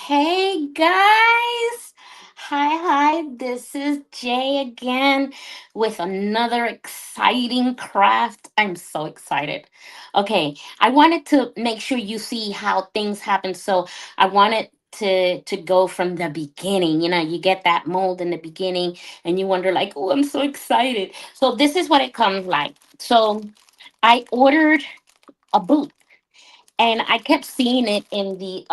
Hey guys! Hi, this is Jay again with another exciting craft. I'm so excited. Okay, I wanted to make sure you see how things happen. So I wanted to go from the beginning. You get that mold in the beginning and you wonder like, oh, I'm so excited. So this is what it comes like. So I ordered a boot and I kept seeing it in the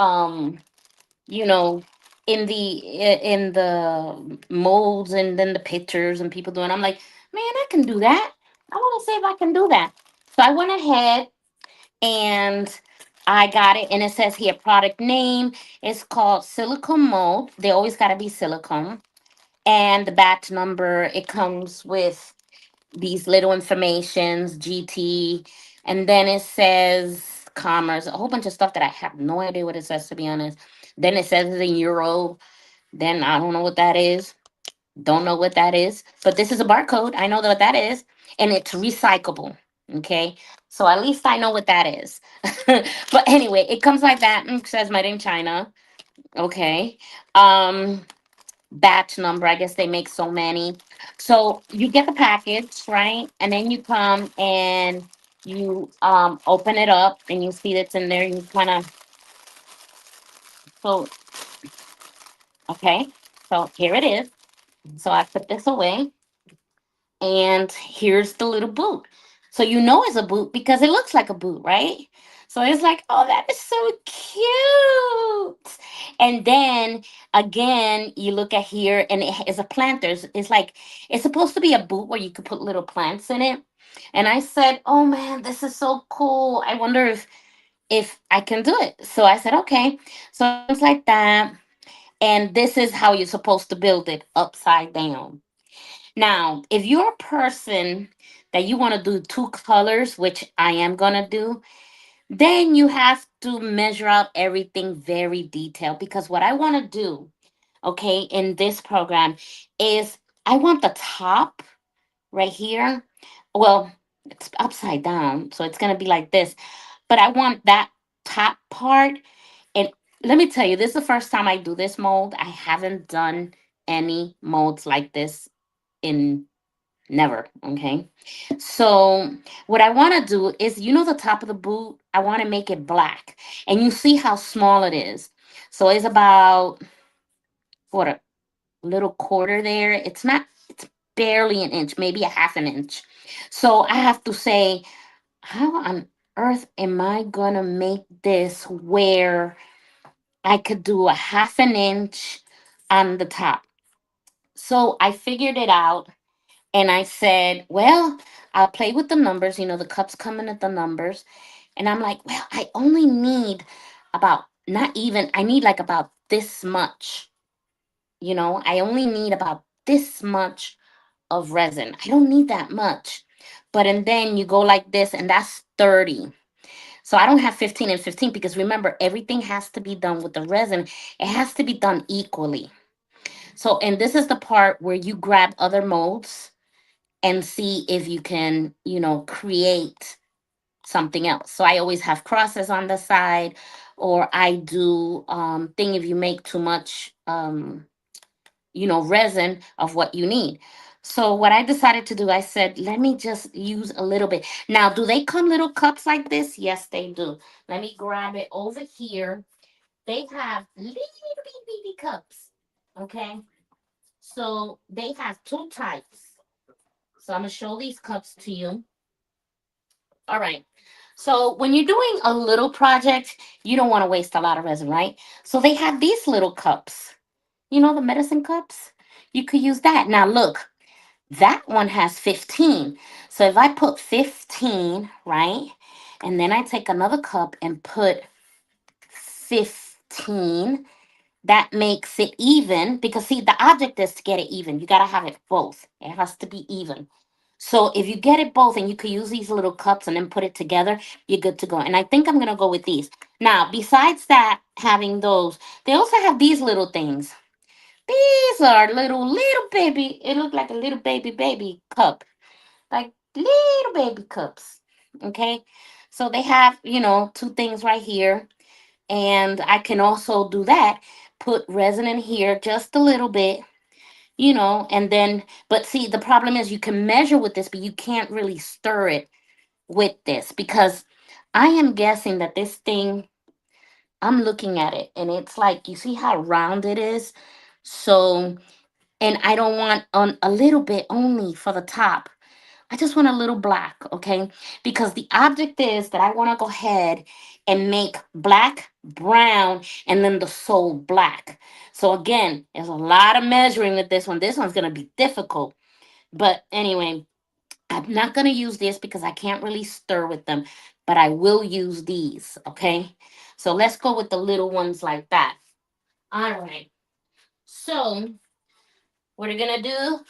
you know in the molds and then the pictures and people doing. I'm like, man, I can do that. I want to see if I can do that. So I went ahead and I got it, and it says here product name is called silicone mold. They always got to be silicone. And the batch number, it comes with these little informations, GT, and then it says commerce, a whole bunch of stuff that I have no idea what it says, to be honest. Then it says it's in euro. Then I don't know what that is. Don't know what that is. But this is a barcode. I know what that is. And it's recyclable. Okay. So at least I know what that is. But anyway, it comes like that. It says made in China. Okay. Um, batch number. I guess they make so many. So you get the package, right? And then you come and you open it up and you see that's in there. You kind of so okay. So here it is. So I put this away, and here's the little boot. So you know it's a boot because it looks like a boot, right? So it's like, oh, that is so cute. And then again, you look at here, and it is a planter. It's like it's supposed to be a boot where you could put little plants in it. And I said, oh man, this is so cool. I wonder if I can do it. So I said, okay. So it comes like that, and this is how you're supposed to build it upside down. Now, if you're a person that you want to do two colors, which I am going to do, then you have to measure out everything very detailed, because what I want to do, okay, in this program is I want the top right here. Well, it's upside down, so it's going to be like this, but I want that top part. And let me tell you, this is the first time I do this mold. I haven't done any molds like this in never. Okay. So what I want to do is, the top of the boot, I want to make it black. And you see how small it is. So it's about what, a little quarter there. It's not, it's barely an inch, maybe a half an inch. So I have to say, how on earth am I gonna make this where I could do a half an inch on the top? So I figured it out. And I said, well, I'll play with the numbers. The cups come in at the numbers. And I'm like, well, I only need about, not even, I need like about this much. I only need about this much of resin. I don't need that much. But and then you go like this, and that's 30. So I don't have 15 and 15, because remember, everything has to be done with the resin. It has to be done equally. So, and this is the part where you grab other molds and see if you can, create something else. So I always have crosses on the side, or I do thing if you make too much resin of what you need. So what I decided to do, I said, let me just use a little bit. Now, do they come little cups like this? Yes, they do. Let me grab it over here. They have little bitty cups. Okay. So they have two types. So I'm gonna show these cups to you. All right. So when you're doing a little project, you don't want to waste a lot of resin, right? So they have these little cups. The medicine cups? You could use that. Now look, that one has 15. So if I put 15, right? And then I take another cup and put 15, that makes it even, because see, the object is to get it even. You got to have it both. It has to be even. So if you get it both, and you could use these little cups and then put it together, you're good to go. And I think I'm going to go with these. Now, besides that, having those, they also have these little things. These are little baby, it looked like a little baby cup, like little baby cups. Okay. So they have, two things right here. And I can also do that, put resin in here just a little bit, and then, but see, the problem is you can measure with this, but you can't really stir it with this because I am guessing that this thing, I'm looking at it and it's like, you see how round it is? So, and I don't want on a little bit only for the top. I just want a little black, okay? Because the object is that I want to go ahead and make black, brown, and then the sole black. So again, there's a lot of measuring with this one. This one's going to be difficult. But anyway, I'm not going to use this because I can't really stir with them, but I will use these, okay? So let's go with the little ones like that. All right. So what we're gonna do,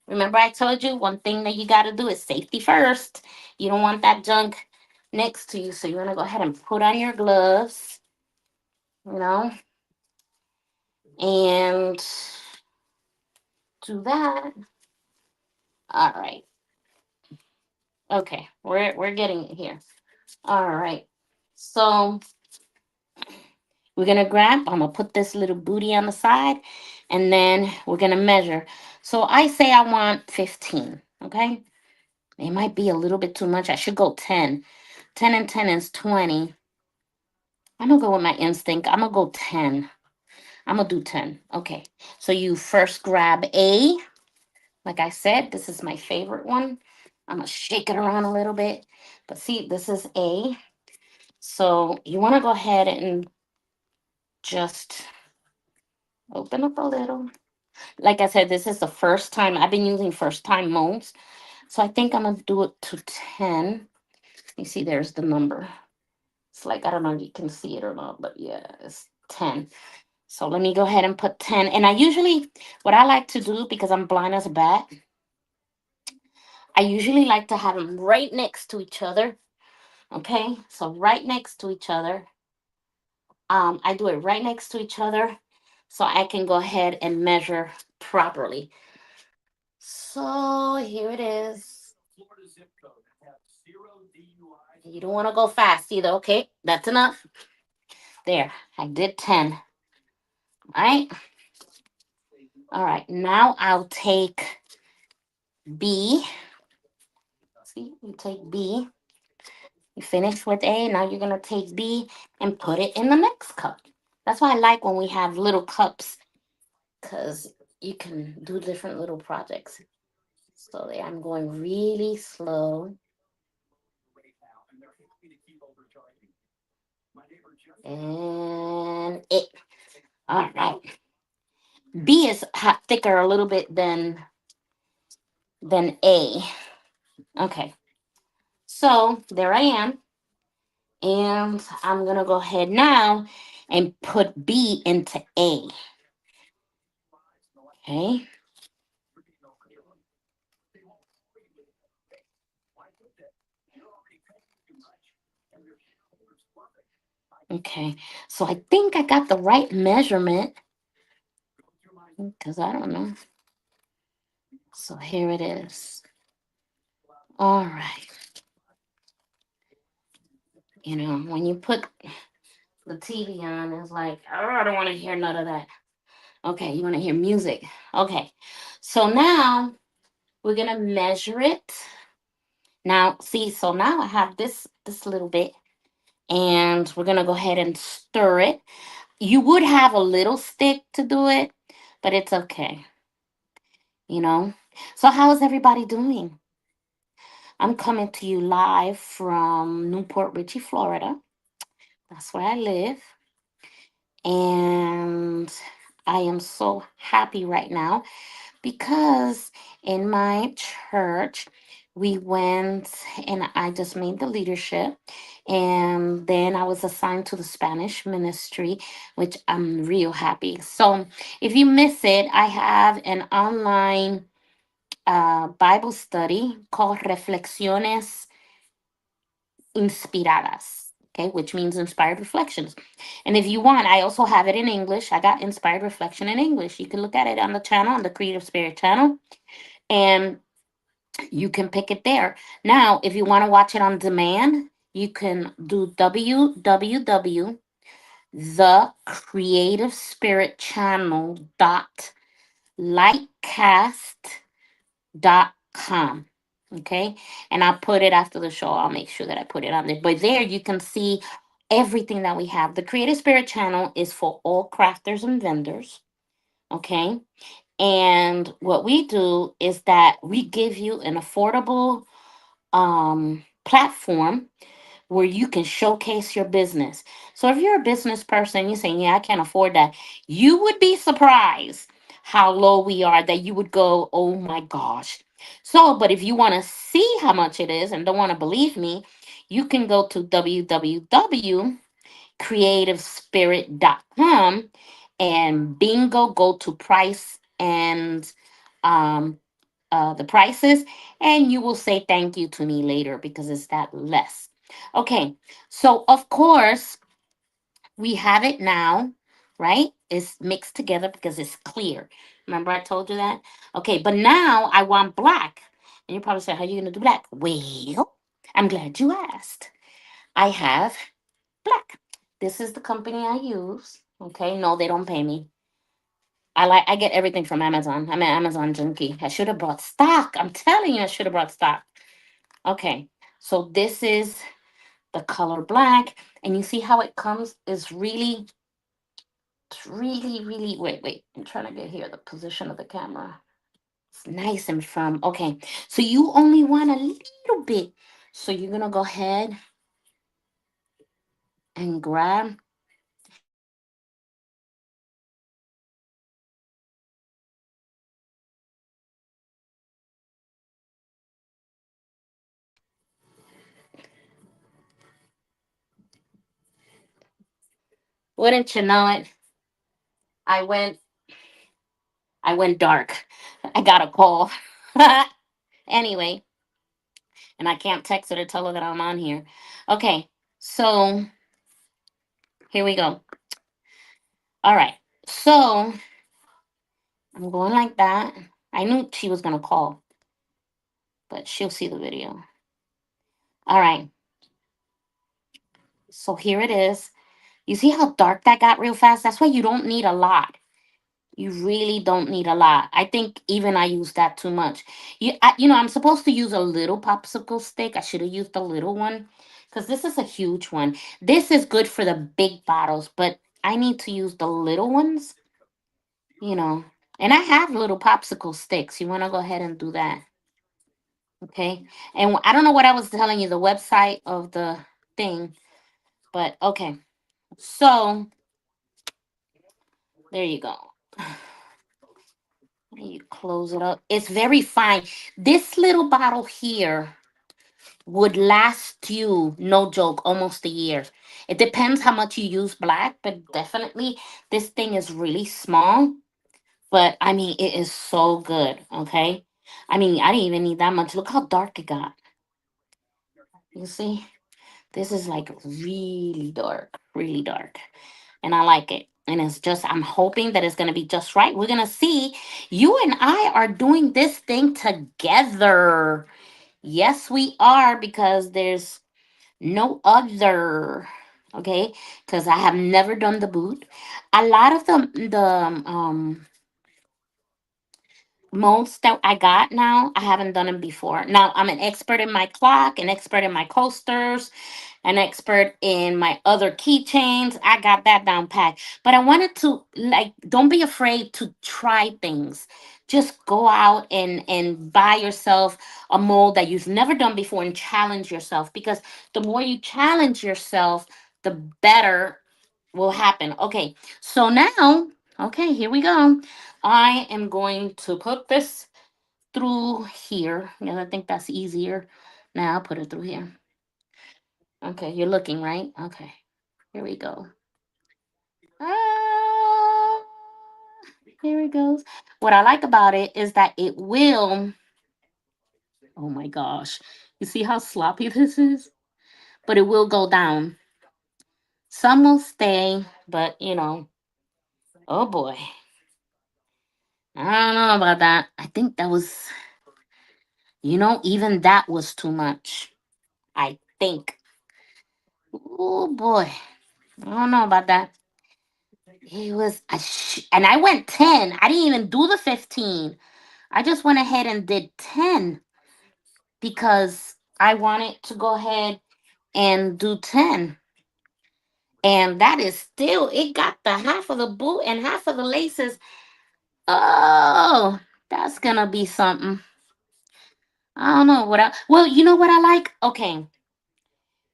remember I told you one thing that you gotta do is safety first. You don't want that junk next to you. So you're gonna go ahead and put on your gloves, you know, and do that. All right. Okay, we're getting it here. All right. So we're gonna grab, I'm gonna put this little booty on the side and then we're gonna measure. So I say I want 15, okay? It might be a little bit too much. I should go 10. 10 and 10 is 20. I'm gonna go with my instinct. I'm gonna go 10. I'm gonna do 10. Okay. So you first grab A. Like I said, this is my favorite one. I'm gonna shake it around a little bit. But see, this is A. So you wanna go ahead and just open up a little. Like I said, this is the first time I've been using first time molds. So I think I'm gonna do it to 10. You see, there's the number. It's like, I don't know if you can see it or not, but yeah, it's 10. So let me go ahead and put 10. And I usually, what I like to do, because I'm blind as a bat, I usually like to have them right next to each other. Okay, so right next to each other. I do it right next to each other so I can go ahead and measure properly. So here it is. You don't want to go fast either. Okay, that's enough. There, I did 10. All right. All right, now I'll take B. See, you take B. You finish with A, now you're going to take B and put it in the next cup. That's why I like when we have little cups because you can do different little projects. So there, I'm going really slow. And it. All right. B is hot, thicker a little bit than A. Okay. So there I am. And I'm going to go ahead now and put B into A. Okay. Okay. So I think I got the right measurement because I don't know. So here it is. All right. When you put the TV on, it's like, oh, I don't want to hear none of that. Okay, you want to hear music. Okay. So now we're going to measure it. Now, see, so now I have this little bit and we're going to go ahead and stir it. You would have a little stick to do it, but it's okay, you know. So how is everybody doing? I'm coming to you live from Newport Richey, Florida. That's where I live. And I am so happy right now because in my church, we went and I just made the leadership. And then I was assigned to the Spanish ministry, which I'm real happy. So if you miss it, I have an online Bible study called Reflexiones Inspiradas, okay, which means inspired reflections. And if you want, I also have it in English. I got inspired reflection in English. You can look at it on the channel, on the Creative Spirit channel, and you can pick it there. Now, if you want to watch it on demand, you can do www the creative spirit channel dot lightcast.com. Okay. And I'll put it after the show. I'll make sure that I put it on there. But there you can see everything that we have. The Creative Spirit channel is for all crafters and vendors. Okay. And what we do is that we give you an affordable platform where you can showcase your business. So if you're a business person, you're saying, yeah, I can't afford that. You would be surprised how low we are that you would go, oh my gosh. So, but if you want to see how much it is and don't want to believe me, you can go to www.creativespirit.com and bingo, go to price and um, the prices, and you will say thank you to me later because it's that less. Okay, so of course, we have it now, right? It's mixed together because it's clear. Remember, I told you that? Okay, but now I want black. And you probably say, how are you going to do black? Well, I'm glad you asked. I have black. This is the company I use. Okay, no, they don't pay me. I get everything from Amazon. I'm an Amazon junkie. I should have brought stock. I'm telling you, I should have brought stock. Okay, so this is the color black, and you see how it comes is really, it's really, really. Wait. I'm trying to get here the position of the camera. It's nice and firm. Okay, so you only want a little bit, so you're gonna go ahead and grab. Wouldn't you know it? I went. I went dark. I got a call. Anyway, and I can't text her to tell her that I'm on here. Okay, so here we go. All right, so I'm going like that. I knew she was gonna call, but she'll see the video. All right, so here it is. You see how dark that got real fast? That's why you don't need a lot. You really don't need a lot. I think even I use that too much. I'm supposed to use a little popsicle stick. I should have used a little one because this is a huge one. This is good for the big bottles, but I need to use the little ones, you know. And I have little popsicle sticks. You want to go ahead and do that, okay? And I don't know what I was telling you, the website of the thing, but okay. So there you go. You close it up. It's very fine. This little bottle here would last you, no joke, almost a year. It depends how much you use black, but definitely this thing is really small. But I mean, it is so good. Okay. I mean, I didn't even need that much. Look how dark it got. You see? This is like really dark, really dark. And I like it. And it's just, I'm hoping that it's going to be just right. We're going to see. You and I are doing this thing together. Yes, we are, because there's no other. Okay, because I have never done the boot. A lot of the molds that I got now, I haven't done them before. Now I'm an expert in my clock, an expert in my coasters, an expert in my other keychains. I got that down pat. But I wanted to, like, don't be afraid to try things. Just go out and buy yourself a mold that you've never done before and challenge yourself, because the more you challenge yourself, the better will happen. Okay. So now, okay, here we go. I am going to put this through here. Yeah, I think that's easier. Now I'll put it through here. Okay, you're looking, right? Okay, here we go. Ah, here it goes. What I like about it is that it will, oh my gosh, you see how sloppy this is? But it will go down. Some will stay, but oh boy. I don't know about that. I think that was, even that was too much. I think. Oh boy. I don't know about that. It was and I went 10. I didn't even do the 15. I just went ahead and did 10 because I wanted to go ahead and do 10. And that is still, it got the half of the boot and half of the laces. Oh, that's gonna be something. I don't know what I, well, you know what I like? Okay.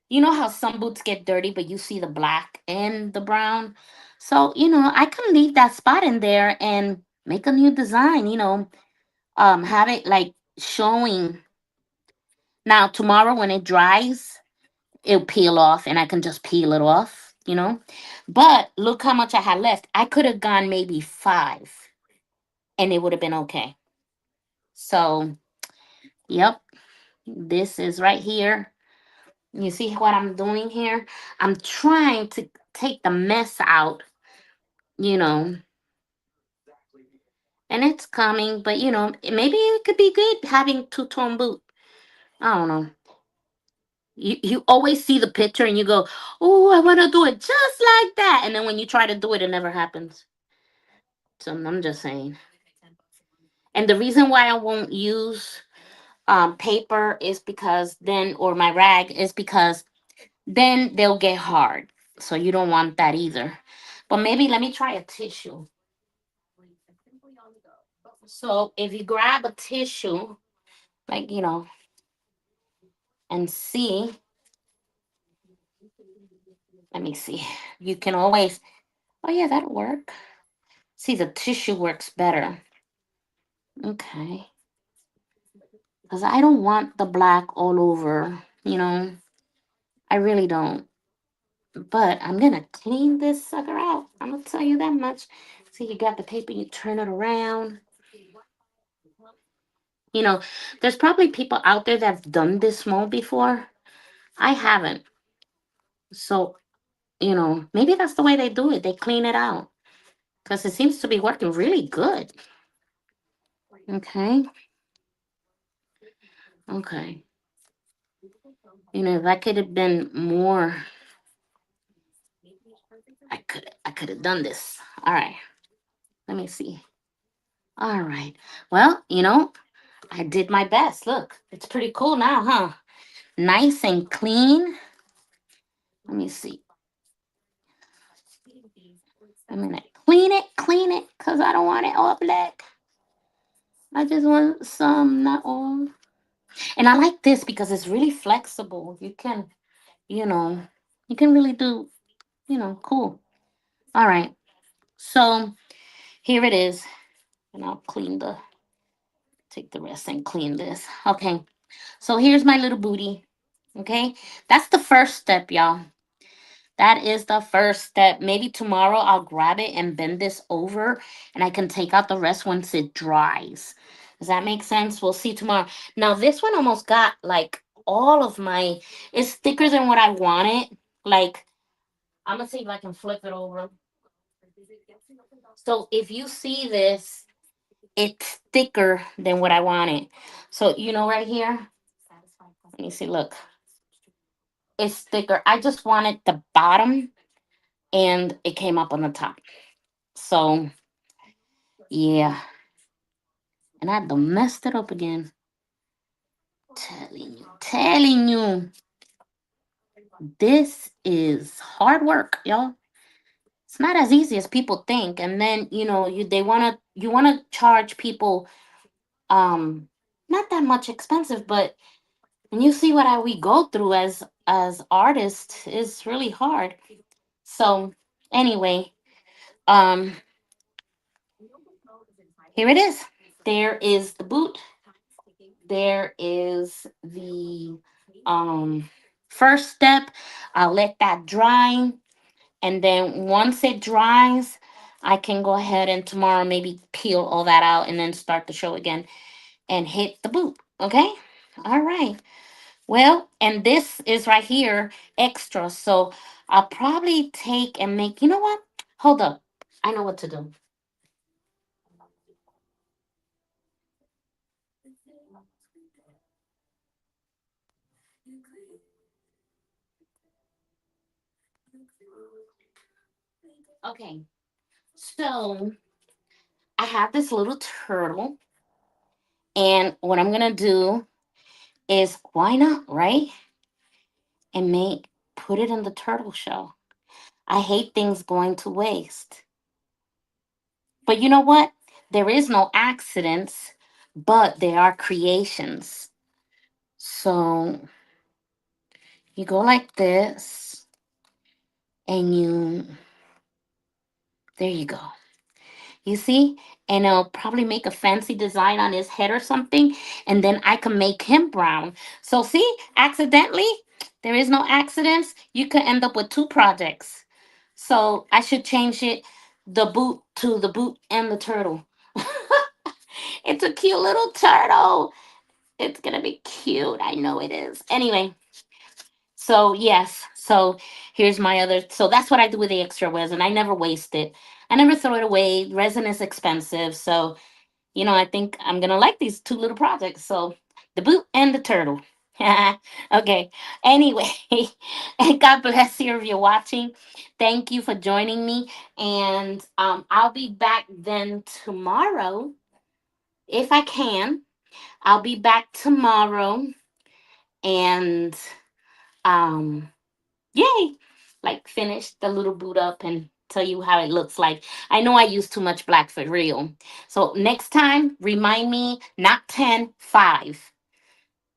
You know how some boots get dirty, but you see the black and the brown? So, I can leave that spot in there and make a new design, have it like showing. Now, tomorrow when it dries, it'll peel off and I can just peel it off. But look how much I had left. I could have gone maybe five and it would have been okay. So, yep, this is right here. You see what I'm doing here? I'm trying to take the mess out, you know, and it's coming, but maybe it could be good having two-tone boot. I don't know. You always see the picture and you go, "Oh, I want to do it just like that," and then when you try to do it, it never happens. So I'm just saying. And the reason why I won't use paper is because then, or my rag is because then they'll get hard. So you don't want that either. But maybe let me try a tissue. So if you grab a tissue, like and see, let me see. You can always, oh yeah, that'll work. See, the tissue works better. Okay. Because I don't want the black all over, I really don't. But I'm going to clean this sucker out. I'm going to tell you that much. See, you got the paper, you turn it around. You know, there's probably people out there that've done this mold before. I haven't. So, maybe that's the way they do it. They clean it out. Because it seems to be working really good. Okay. Okay. If I could have been more, I could have done this. All right. Let me see. All right. Well, I did my best. Look, it's pretty cool now, huh? Nice and clean. Let me see. I'm gonna clean it, cause I don't want it all black. I just want some, not all. And I like this because it's really flexible. You know, you can really do, cool. All right. So here it is. And I'll take the rest and clean this. Okay. So here's my little booty. Okay. That's the first step, y'all. That is the first step. Maybe tomorrow I'll grab it and bend this over and I can take out the rest once it dries. Does that make sense? We'll see tomorrow. Now, this one almost got like all of my, it's thicker than what I wanted. Like, I'm going to see if I can flip it over. So if you see this, it's thicker than what I wanted. So, right here, let me see, look, it's thicker. I just wanted the bottom and it came up on the top. So, yeah. And I done messed it up again. Telling you, this is hard work, y'all. It's not as easy as people think. And then, you wanna charge people not that much expensive, but when you see what we go through as artists, is really hard. So anyway, um here it is. There is the boot. There is the first step. I'll let that dry. And then once it dries, I can go ahead and tomorrow maybe peel all that out and then start the show again and hit the boot. Okay? All right. Well, and this is right here extra. So I'll probably take and make, you know what? Hold up. I know what to do. Okay. So I have this little turtle, and what I'm gonna do is, why not, right? And make put it in the turtle shell. I hate things going to waste. But you know what? There is no accidents, but there are creations. So you go like this, and there you go. You see? And it'll probably make a fancy design on his head or something. And then I can make him brown. So, see, accidentally, there is no accidents. You could end up with two projects. So, I should change it, the boot to the boot and the turtle. It's a cute little turtle. It's going to be cute. I know it is. Anyway, so yes. So, here's my other. So, that's what I do with the extra resin. I never waste it. I never throw it away. Resin is expensive. So, I think I'm gonna like these two little projects. So the boot and the turtle. Okay. Anyway, God bless you if you're watching. Thank you for joining me, and I'll be back then tomorrow if I can. I'll be back tomorrow, and um, yay! Like finish the little boot up and tell you how it looks like. I know I used too much black for real. So next time, remind me not 10, 5,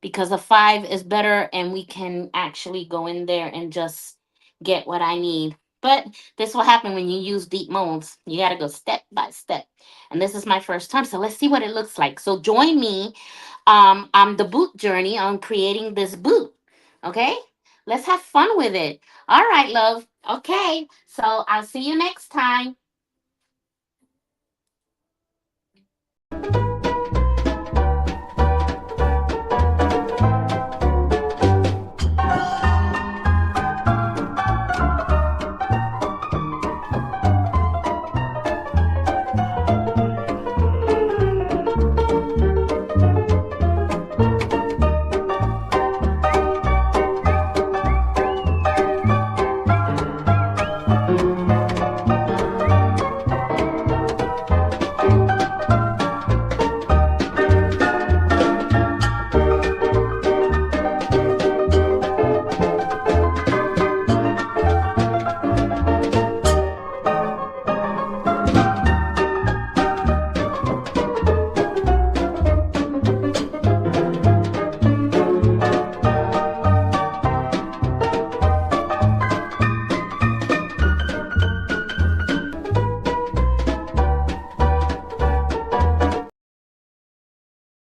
because a 5 is better and we can actually go in there and just get what I need. But this will happen when you use deep molds. You got to go step by step. And this is my first time. So let's see what it looks like. So join me on the boot journey on creating this boot. Okay? Let's have fun with it. All right, love. Okay. So I'll see you next time.